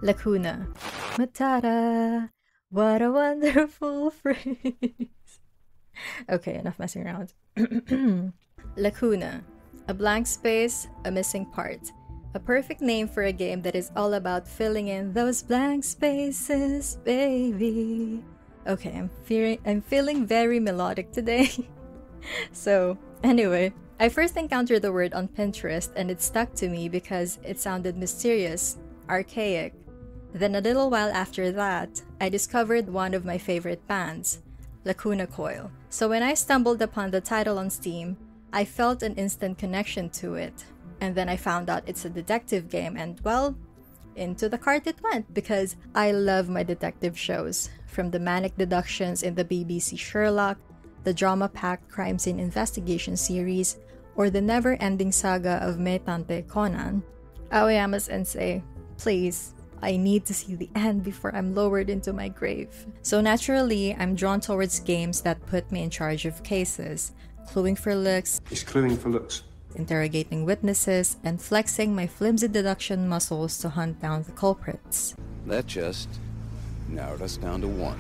Lacuna. Matata! What a wonderful phrase! Okay, enough messing around. Lacuna. A blank space, a missing part. A perfect name for a game that is all about filling in those blank spaces, baby. Okay, I'm feeling very melodic today. So, anyway, I first encountered the word on Pinterest and it stuck to me because it sounded mysterious, archaic. Then a little while after that, I discovered one of my favorite bands, Lacuna Coil. So when I stumbled upon the title on Steam, I felt an instant connection to it. And then I found out it's a detective game and, well, into the cart it went because I love my detective shows. From the manic deductions in the BBC Sherlock, the drama-packed crime scene investigation series, or the never-ending saga of Metante Conan. Aoyama-sensei, please, I need to see the end before I'm lowered into my grave. So naturally, I'm drawn towards games that put me in charge of cases, cluing for looks, interrogating witnesses, and flexing my flimsy deduction muscles to hunt down the culprits. That just narrowed us down to one.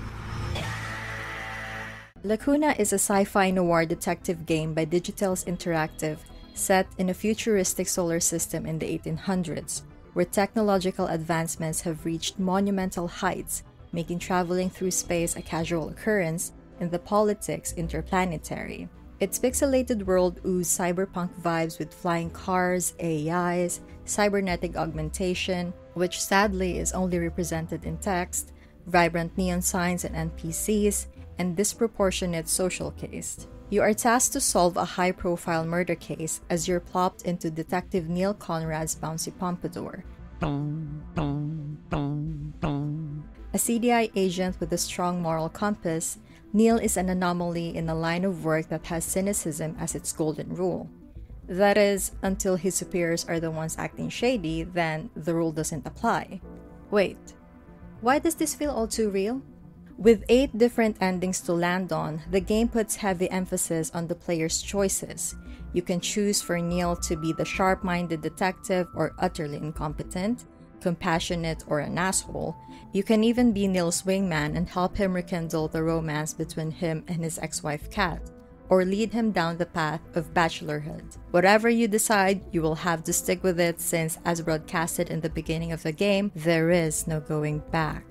Lacuna is a sci-fi noir detective game by Digitals Interactive, set in a futuristic solar system in the 1800s, where technological advancements have reached monumental heights, making traveling through space a casual occurrence and the politics interplanetary. Its pixelated world oozes cyberpunk vibes with flying cars, AIs, cybernetic augmentation, which sadly is only represented in text, vibrant neon signs and NPCs, and disproportionate social case. You are tasked to solve a high-profile murder case as you're plopped into Detective Neil Conrad's bouncy pompadour. A CDI agent with a strong moral compass, Neil is an anomaly in a line of work that has cynicism as its golden rule. That is, until his superiors are the ones acting shady, then the rule doesn't apply. Wait, why does this feel all too real? With 8 different endings to land on, the game puts heavy emphasis on the player's choices. You can choose for Neil to be the sharp-minded detective or utterly incompetent, compassionate or an asshole. You can even be Neil's wingman and help him rekindle the romance between him and his ex-wife Kat, or lead him down the path of bachelorhood. Whatever you decide, you will have to stick with it since, as broadcasted in the beginning of the game, there is no going back.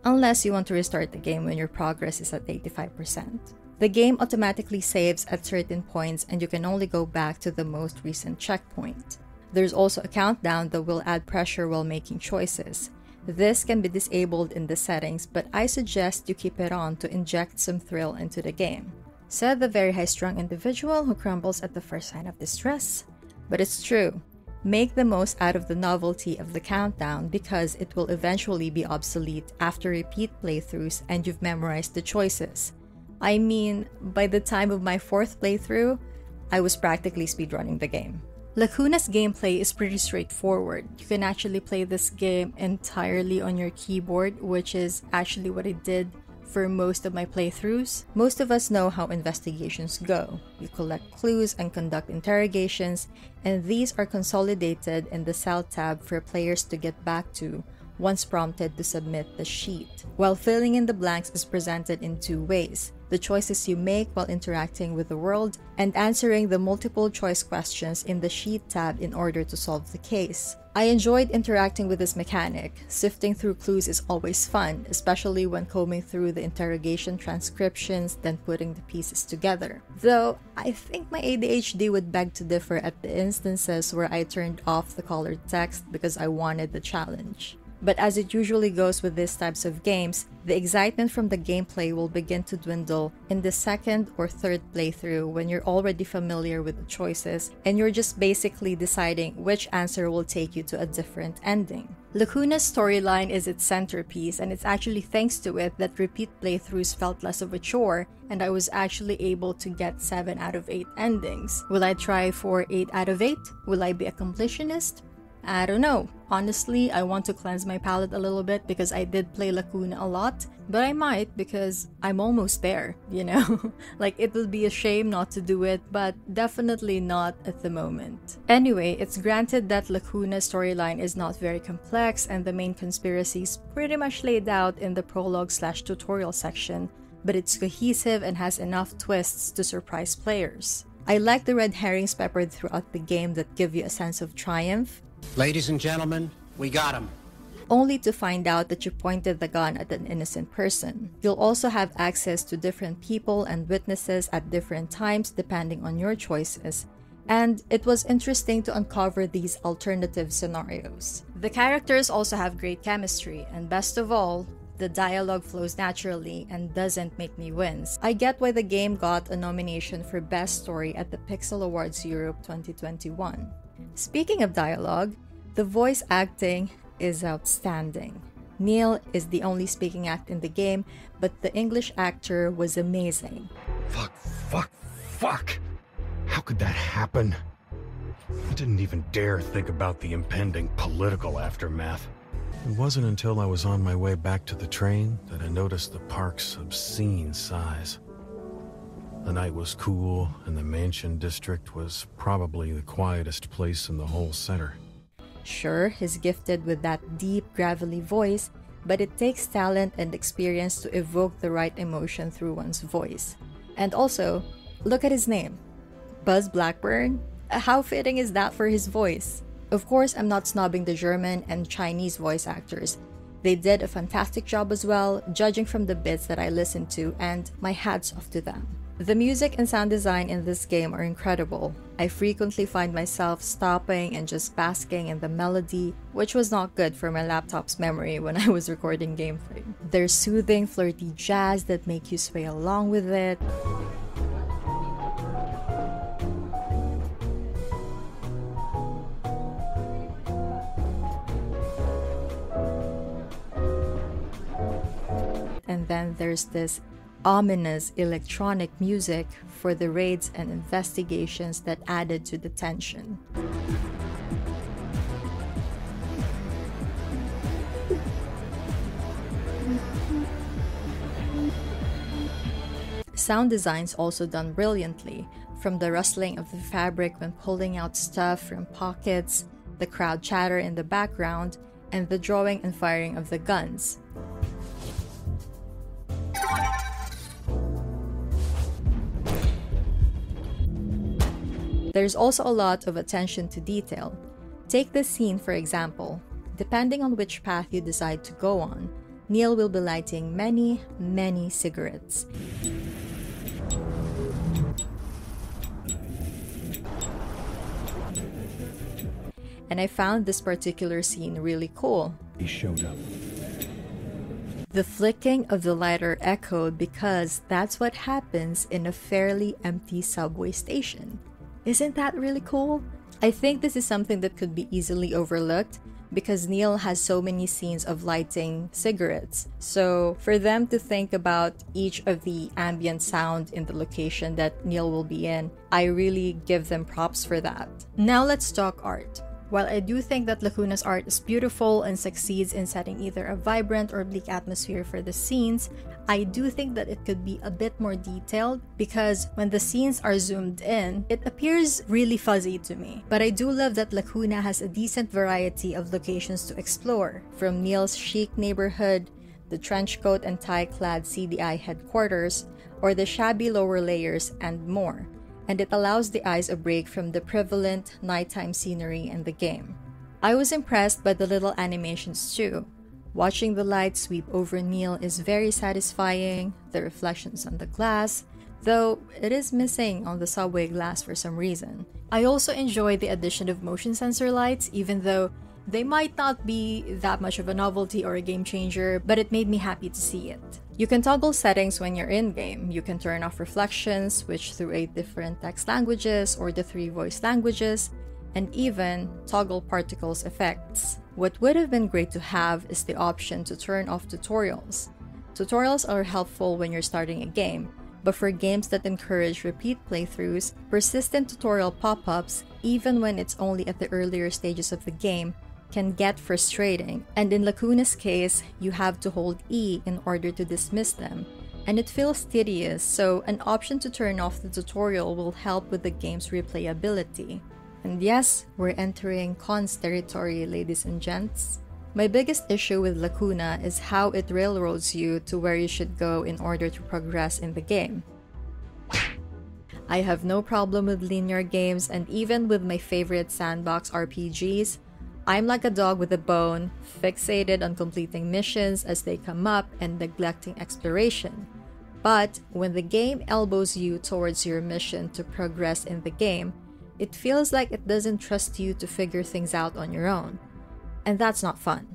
Unless you want to restart the game when your progress is at 85%. The game automatically saves at certain points and you can only go back to the most recent checkpoint. There's also a countdown that will add pressure while making choices. This can be disabled in the settings, but I suggest you keep it on to inject some thrill into the game. Said the very high-strung individual who crumbles at the first sign of distress. But it's true. Make the most out of the novelty of the countdown because it will eventually be obsolete after repeat playthroughs and you've memorized the choices. I mean, by the time of my 4th playthrough, I was practically speedrunning the game. Lacuna's gameplay is pretty straightforward. You can actually play this game entirely on your keyboard, which is actually what I did for most of my playthroughs. Most of us know how investigations go. You collect clues and conduct interrogations, and these are consolidated in the Cell tab for players to get back to once prompted to submit the sheet. While filling in the blanks is presented in 2 ways: the choices you make while interacting with the world, and answering the multiple choice questions in the sheet tab in order to solve the case. I enjoyed interacting with this mechanic. Sifting through clues is always fun, especially when combing through the interrogation transcriptions, then putting the pieces together. Though, I think my ADHD would beg to differ at the instances where I turned off the colored text because I wanted the challenge. But as it usually goes with these types of games, the excitement from the gameplay will begin to dwindle in the 2nd or 3rd playthrough when you're already familiar with the choices and you're just basically deciding which answer will take you to a different ending. Lacuna's storyline is its centerpiece, and it's actually thanks to it that repeat playthroughs felt less of a chore and I was actually able to get 7 out of 8 endings. Will I try for 8 out of 8? Will I be a completionist? I don't know. Honestly, I want to cleanse my palate a little bit because I did play Lacuna a lot, but I might because I'm almost there, you know? Like, it would be a shame not to do it, but definitely not at the moment. Anyway, it's granted that Lacuna's storyline is not very complex and the main conspiracy is pretty much laid out in the prologue/tutorial section, but it's cohesive and has enough twists to surprise players. I like the red herrings peppered throughout the game that give you a sense of triumph. Ladies and gentlemen, we got him. Only to find out that you pointed the gun at an innocent person. You'll also have access to different people and witnesses at different times depending on your choices, and it was interesting to uncover these alternative scenarios. The characters also have great chemistry, and best of all, the dialogue flows naturally and doesn't make me wince. I get why the game got a nomination for Best Story at the Pixel Awards Europe 2021. Speaking of dialogue, the voice acting is outstanding. Neil is the only speaking act in the game, but the English actor was amazing. Fuck! How could that happen? I didn't even dare think about the impending political aftermath. It wasn't until I was on my way back to the train that I noticed the park's obscene size. The night was cool, and the Mansion District was probably the quietest place in the whole center. Sure, he's gifted with that deep, gravelly voice, but it takes talent and experience to evoke the right emotion through one's voice. And also, look at his name. Buzz Blackburn? How fitting is that for his voice? Of course, I'm not snobbing the German and Chinese voice actors. They did a fantastic job as well, judging from the bits that I listened to, and my hats off to them. The music and sound design in this game are incredible. I frequently find myself stopping and just basking in the melody, which was not good for my laptop's memory when I was recording gameplay. There's soothing, flirty jazz that make you sway along with it. And then there's this ominous electronic music for the raids and investigations that added to the tension. Sound design's also done brilliantly, from the rustling of the fabric when pulling out stuff from pockets, the crowd chatter in the background, and the drawing and firing of the guns. There's also a lot of attention to detail. Take this scene for example. Depending on which path you decide to go on, Neil will be lighting many cigarettes. And I found this particular scene really cool. He showed up. The flicking of the lighter echoed because that's what happens in a fairly empty subway station. Isn't that really cool? I think this is something that could be easily overlooked because Neil has so many scenes of lighting cigarettes. So for them to think about each of the ambient sound in the location that Neil will be in, I really give them props for that. Now let's talk art. While I do think that Lacuna's art is beautiful and succeeds in setting either a vibrant or bleak atmosphere for the scenes, I do think that it could be a bit more detailed because when the scenes are zoomed in, it appears really fuzzy to me. But I do love that Lacuna has a decent variety of locations to explore, from Neil's chic neighborhood, the trenchcoat and tie-clad CDI headquarters, or the shabby lower layers, and more. And it allows the eyes a break from the prevalent nighttime scenery in the game. I was impressed by the little animations too. Watching the light sweep over Neil is very satisfying, the reflections on the glass, though it is missing on the subway glass for some reason. I also enjoy the addition of motion sensor lights, even though they might not be that much of a novelty or a game changer, but it made me happy to see it. You can toggle settings when you're in-game. You can turn off reflections, switch through 8 different text languages or the 3 voice languages, and even toggle particles effects. What would have been great to have is the option to turn off tutorials. Tutorials are helpful when you're starting a game, But for games that encourage repeat playthroughs, persistent tutorial pop-ups, even when it's only at the earlier stages of the game, can get frustrating. And in Lacuna's case, you have to hold E in order to dismiss them, and it feels tedious, so an option to turn off the tutorial will help with the game's replayability. And yes, we're entering cons territory, ladies and gents. My biggest issue with Lacuna is how it railroads you to where you should go in order to progress in the game. I have no problem with linear games, and even with my favorite sandbox RPGs, I'm like a dog with a bone, fixated on completing missions as they come up and neglecting exploration. But when the game elbows you towards your mission to progress in the game, it feels like it doesn't trust you to figure things out on your own. And that's not fun.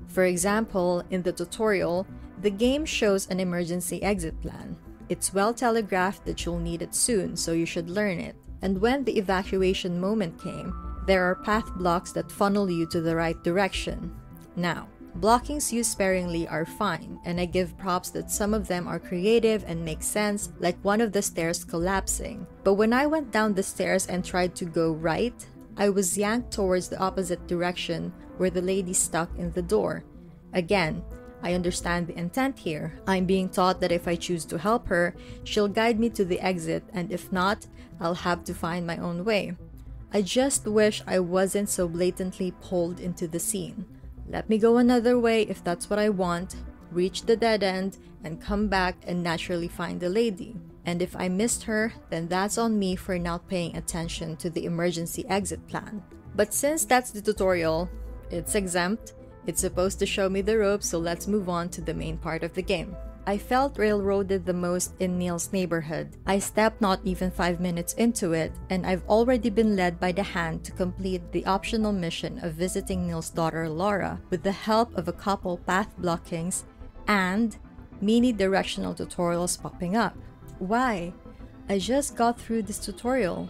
For example, in the tutorial, the game shows an emergency exit plan. It's well telegraphed that you'll need it soon, so you should learn it. And when the evacuation moment came, there are path blocks that funnel you to the right direction. Now, blockings used sparingly are fine, and I give props that some of them are creative and make sense, like one of the stairs collapsing. But when I went down the stairs and tried to go right, I was yanked towards the opposite direction where the lady stuck in the door. Again, I understand the intent here. I'm being taught that if I choose to help her, she'll guide me to the exit, and if not, I'll have to find my own way. I just wish I wasn't so blatantly pulled into the scene. Let me go another way if that's what I want, reach the dead end, and come back and naturally find the lady. And if I missed her, then that's on me for not paying attention to the emergency exit plan. But since that's the tutorial, it's exempt. It's supposed to show me the ropes, so let's move on to the main part of the game. I felt railroaded the most in Neil's neighborhood. I stepped not even 5 minutes into it, and I've already been led by the hand to complete the optional mission of visiting Neil's daughter Laura with the help of a couple path blockings and mini directional tutorials popping up. Why? I just got through this tutorial.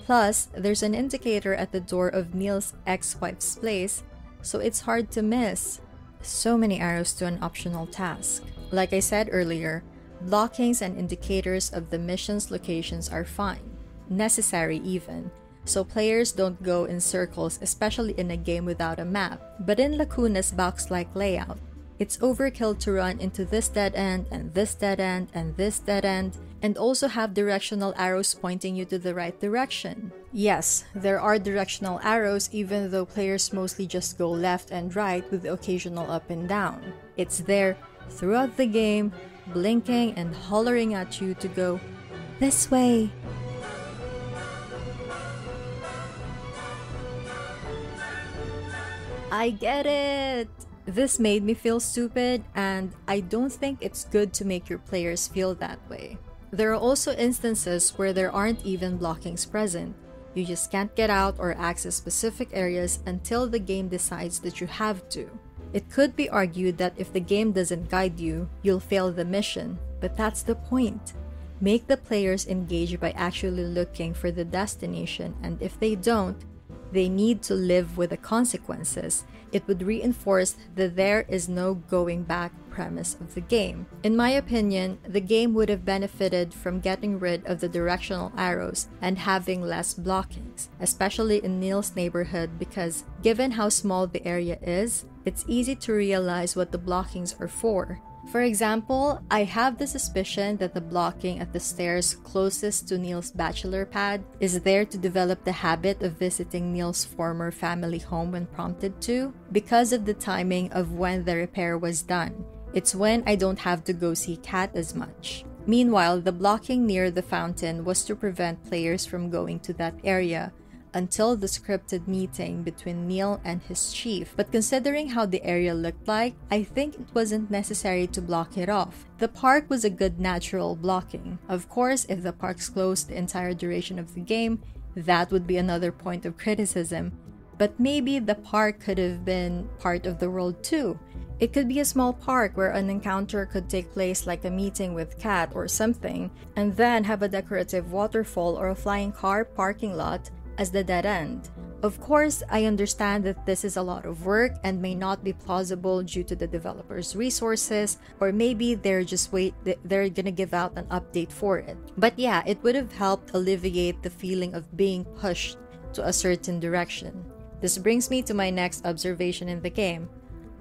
Plus, there's an indicator at the door of Neil's ex-wife's place, so it's hard to miss. So many arrows to an optional task. Like I said earlier, blockings and indicators of the mission's locations are fine, necessary even, so players don't go in circles, especially in a game without a map. But in Lacuna's box-like layout, it's overkill to run into this dead end and this dead end and this dead end, and also have directional arrows pointing you to the right direction. Yes, there are directional arrows even though players mostly just go left and right with the occasional up and down. It's there throughout the game, blinking and hollering at you to go this way. I get it! This made me feel stupid, and I don't think it's good to make your players feel that way. There are also instances where there aren't even blockings present. You just can't get out or access specific areas until the game decides that you have to. It could be argued that if the game doesn't guide you, you'll fail the mission, but that's the point. Make the players engage by actually looking for the destination, and if they don't, they need to live with the consequences. It would reinforce the there is no going back premise of the game. In my opinion, the game would have benefited from getting rid of the directional arrows and having less blockings, especially in Neil's neighborhood, because given how small the area is, it's easy to realize what the blockings are for. For example, I have the suspicion that the blocking at the stairs closest to Neil's bachelor pad is there to develop the habit of visiting Neil's former family home when prompted to, because of the timing of when the repair was done. It's when I don't have to go see Kat as much. Meanwhile, the blocking near the fountain was to prevent players from going to that area until the scripted meeting between Neil and his chief. But considering how the area looked like, I think it wasn't necessary to block it off. The park was a good natural blocking. Of course, if the park's closed the entire duration of the game, that would be another point of criticism. But maybe the park could have been part of the world too. It could be a small park where an encounter could take place, like a meeting with Kat or something, and then have a decorative waterfall or a flying car parking lot as the dead end. Of course, I understand that this is a lot of work and may not be plausible due to the developers' resources, or maybe they're gonna give out an update for it. But yeah, it would have helped alleviate the feeling of being pushed to a certain direction. This brings me to my next observation in the game: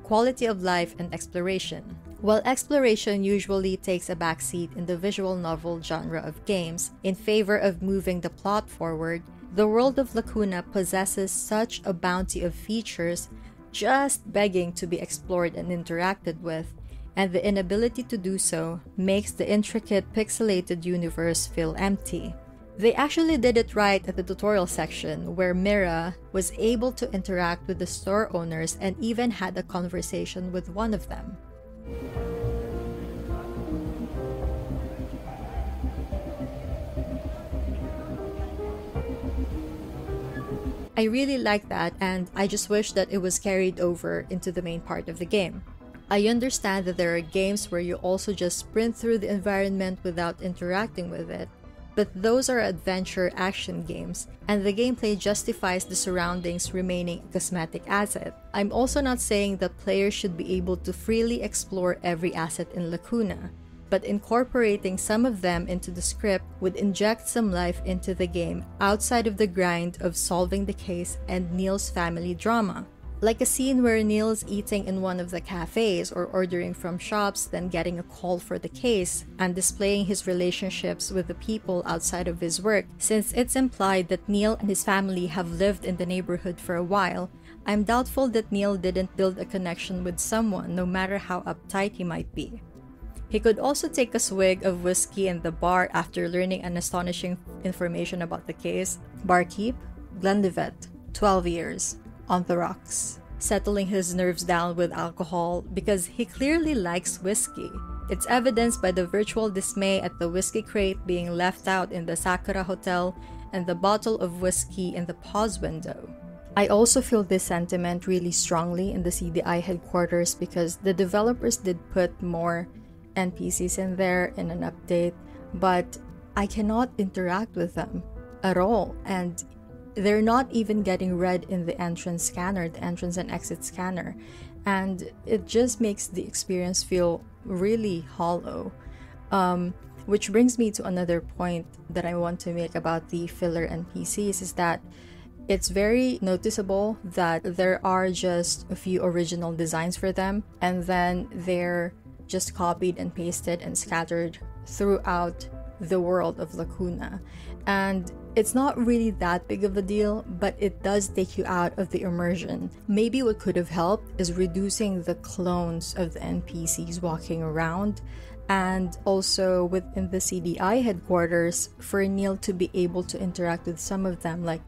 quality of life and exploration. While exploration usually takes a backseat in the visual novel genre of games in favor of moving the plot forward, the world of Lacuna possesses such a bounty of features just begging to be explored and interacted with, and the inability to do so makes the intricate pixelated universe feel empty. They actually did it right at the tutorial section, where Mira was able to interact with the store owners and even had a conversation with one of them. I really like that, and I just wish that it was carried over into the main part of the game. I understand that there are games where you also just sprint through the environment without interacting with it, but those are adventure action games, and the gameplay justifies the surroundings remaining a cosmetic asset. I'm also not saying that players should be able to freely explore every asset in Lacuna, but incorporating some of them into the script would inject some life into the game outside of the grind of solving the case and Neil's family drama. Like a scene where Neil's eating in one of the cafes or ordering from shops, then getting a call for the case, and displaying his relationships with the people outside of his work. Since it's implied that Neil and his family have lived in the neighborhood for a while, I'm doubtful that Neil didn't build a connection with someone, no matter how uptight he might be. He could also take a swig of whiskey in the bar after learning an astonishing information about the case. Barkeep, Glenlivet, 12 years, on the rocks, settling his nerves down with alcohol because he clearly likes whiskey. It's evidenced by the virtual dismay at the whiskey crate being left out in the Sakura Hotel and the bottle of whiskey in the pause window. I also feel this sentiment really strongly in the CDI headquarters because the developers did put more NPCs in there in an update, but I cannot interact with them at all, and they're not even getting read in the entrance scanner, the entrance and exit scanner, and it just makes the experience feel really hollow. Which brings me to another point that I want to make about the filler NPCs is that it's very noticeable that there are just a few original designs for them, and then they're just copied and pasted and scattered throughout the world of Lacuna. And it's not really that big of a deal, but it does take you out of the immersion. Maybe what could have helped is reducing the clones of the NPCs walking around, and also within the CDI headquarters for Neil to be able to interact with some of them, like,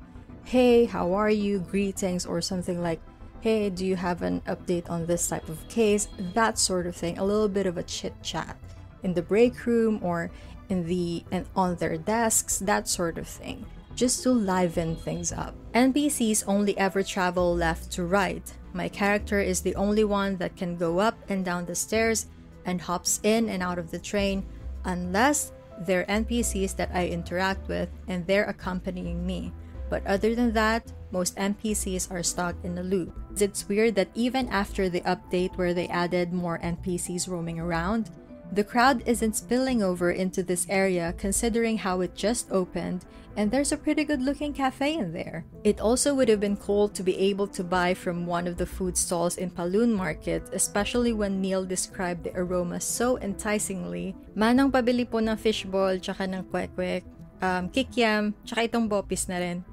hey, how are you, greetings, or something like, hey, do you have an update on this type of case, that sort of thing. A little bit of a chit chat in the break room or and on their desks, that sort of thing, just to liven things up. NPCs only ever travel left to right. My character is the only one that can go up and down the stairs and hops in and out of the train, unless they're NPCs that I interact with and they're accompanying me. But other than that, most NPCs are stuck in a loop. It's weird that even after the update where they added more NPCs roaming around, the crowd isn't spilling over into this area considering how it just opened and there's a pretty good looking cafe in there. It also would have been cool to be able to buy from one of the food stalls in Paloon Market, especially when Neil described the aroma so enticingly. Manang pabili po ng fishball, tsaka ng kwek-kwek, kikiam, tsaka itong bopis na rin.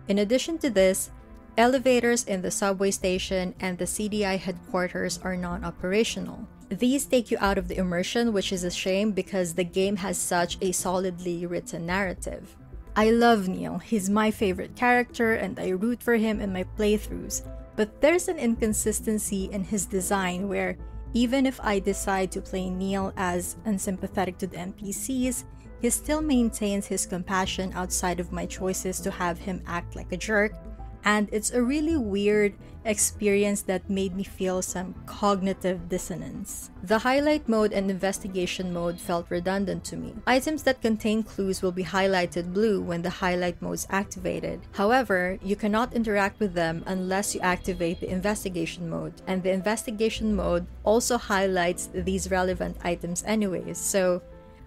In addition to this, elevators in the subway station and the CDI headquarters are non-operational. These take you out of the immersion, which is a shame because the game has such a solidly written narrative. I love Neil, he's my favorite character and I root for him in my playthroughs, but there's an inconsistency in his design where even if I decide to play Neil as unsympathetic to the NPCs, he still maintains his compassion outside of my choices to have him act like a jerk, And it's a really weird experience that made me feel some cognitive dissonance. The highlight mode and investigation mode felt redundant to me. Items that contain clues will be highlighted blue when the highlight mode is activated. However, you cannot interact with them unless you activate the investigation mode, and the investigation mode also highlights these relevant items anyways. So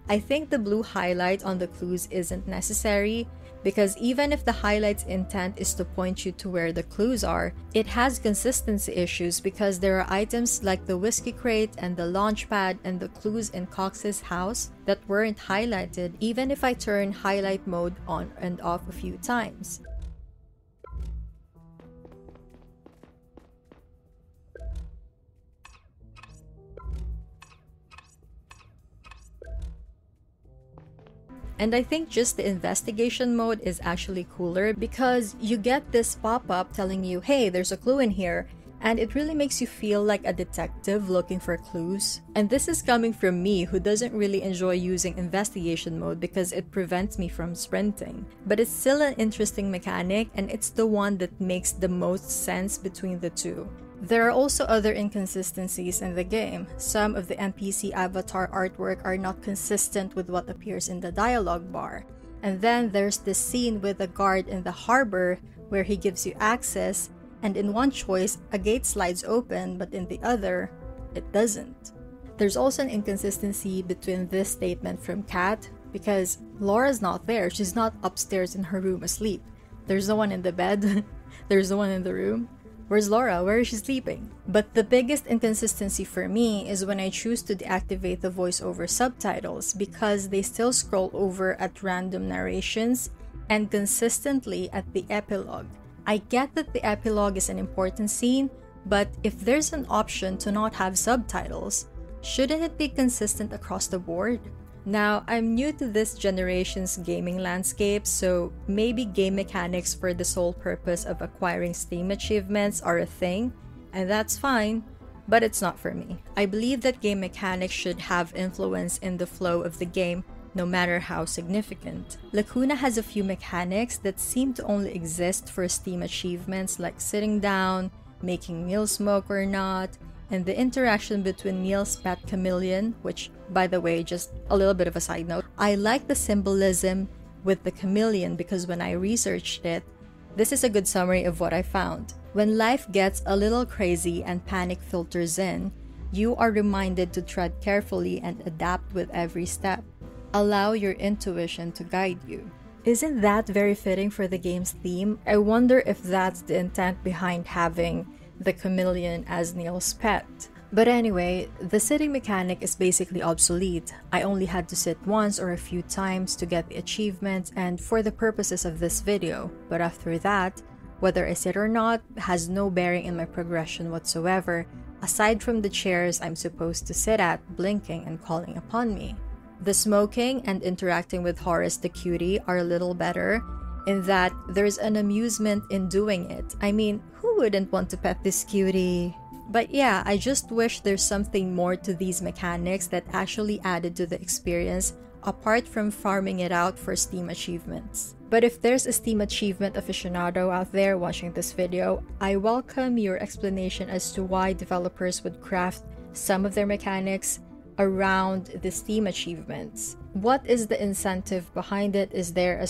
I think the blue highlight on the clues isn't necessary, because even if the highlight's intent is to point you to where the clues are, it has consistency issues because there are items like the whiskey crate and the launch pad and the clues in Cox's house that weren't highlighted even if I turn highlight mode on and off a few times. And I think just the investigation mode is actually cooler because you get this pop-up telling you, hey, there's a clue in here, and it really makes you feel like a detective looking for clues. And this is coming from me who doesn't really enjoy using investigation mode because it prevents me from sprinting. But it's still an interesting mechanic, and it's the one that makes the most sense between the two. There are also other inconsistencies in the game. Some of the NPC avatar artwork are not consistent with what appears in the dialogue bar. And then there's this scene with the guard in the harbor where he gives you access, and in one choice, a gate slides open, but in the other, it doesn't. There's also an inconsistency between this statement from Kat, because Laura's not there. She's not upstairs in her room asleep. There's no one in the bed. There's no one in the room. Where's Laura? Where is she sleeping? But the biggest inconsistency for me is when I choose to deactivate the voiceover subtitles because they still scroll over at random narrations and consistently at the epilogue. I get that the epilogue is an important scene, but if there's an option to not have subtitles, shouldn't it be consistent across the board? Now, I'm new to this generation's gaming landscape, so maybe game mechanics for the sole purpose of acquiring Steam achievements are a thing, and that's fine, but it's not for me. I believe that game mechanics should have influence in the flow of the game, no matter how significant. Lacuna has a few mechanics that seem to only exist for Steam achievements like sitting down, making Neil smoke or not, and the interaction between Neil's pet chameleon, which, by the way, just a little bit of a side note, I like the symbolism with the chameleon because when I researched it, this is a good summary of what I found. When life gets a little crazy and panic filters in, you are reminded to tread carefully and adapt with every step. Allow your intuition to guide you. Isn't that very fitting for the game's theme? I wonder if that's the intent behind having the chameleon as Neil's pet. But anyway, the sitting mechanic is basically obsolete. I only had to sit once or a few times to get the achievement and for the purposes of this video, but after that, whether I sit or not has no bearing in my progression whatsoever, aside from the chairs I'm supposed to sit at blinking and calling upon me. The smoking and interacting with Horace the cutie are a little better, in that there's an amusement in doing it. I mean, who wouldn't want to pet this cutie? But yeah, I just wish there's something more to these mechanics that actually added to the experience apart from farming it out for Steam achievements. But if there's a Steam achievement aficionado out there watching this video, I welcome your explanation as to why developers would craft some of their mechanics around the Steam achievements. What is the incentive behind it? Is there a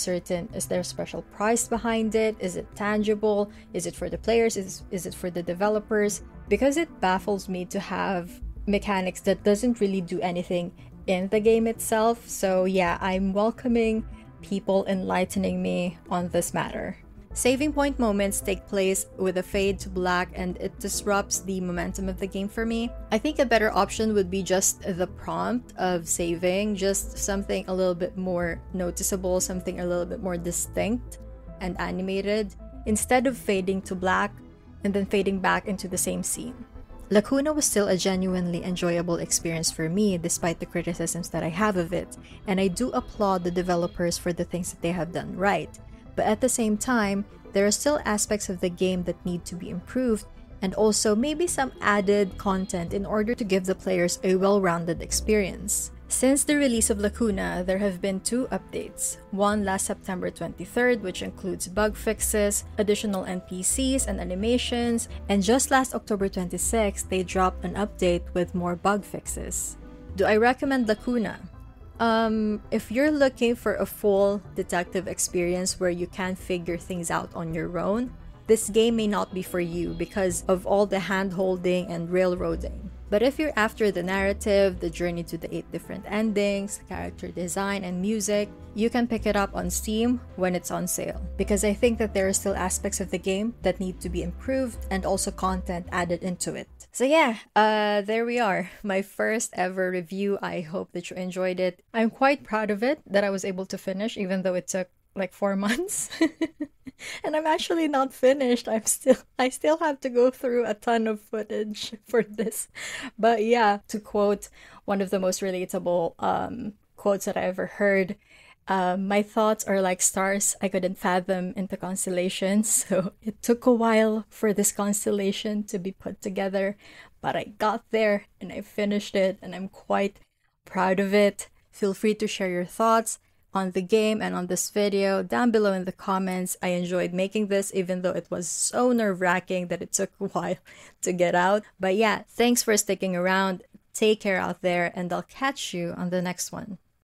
special price behind it? Is it tangible? Is it for the players? Is it for the developers? Because it baffles me to have mechanics that doesn't really do anything in the game itself. So yeah, I'm welcoming people enlightening me on this matter. Saving point moments take place with a fade to black and it disrupts the momentum of the game for me. I think a better option would be just the prompt of saving, just something a little bit more noticeable, something a little bit more distinct and animated, instead of fading to black and then fading back into the same scene. Lacuna was still a genuinely enjoyable experience for me despite the criticisms that I have of it, and I do applaud the developers for the things that they have done right. But at the same time, there are still aspects of the game that need to be improved and also maybe some added content in order to give the players a well-rounded experience. Since the release of Lacuna, there have been 2 updates. One last September 23rd, which includes bug fixes, additional NPCs and animations, and just last October 26th, they dropped an update with more bug fixes. Do I recommend Lacuna? If you're looking for a full detective experience where you can figure things out on your own, this game may not be for you because of all the hand-holding and railroading. But if you're after the narrative, the journey to the 8 different endings, character design, and music, you can pick it up on Steam when it's on sale. Because I think that there are still aspects of the game that need to be improved and also content added into it. So yeah, there we are. My first ever review. I hope that you enjoyed it. I'm quite proud of it that I was able to finish even though it took like 4 months. And I'm actually not finished. I still have to go through a ton of footage for this. But yeah, to quote one of the most relatable quotes that I ever heard, my thoughts are like stars I couldn't fathom into constellations. So it took a while for this constellation to be put together, but I got there and I finished it and I'm quite proud of it. Feel free to share your thoughts on the game and on this video down below in the comments. I enjoyed making this even though it was so nerve-wracking that it took a while to get out. But yeah, thanks for sticking around. Take care out there and I'll catch you on the next one.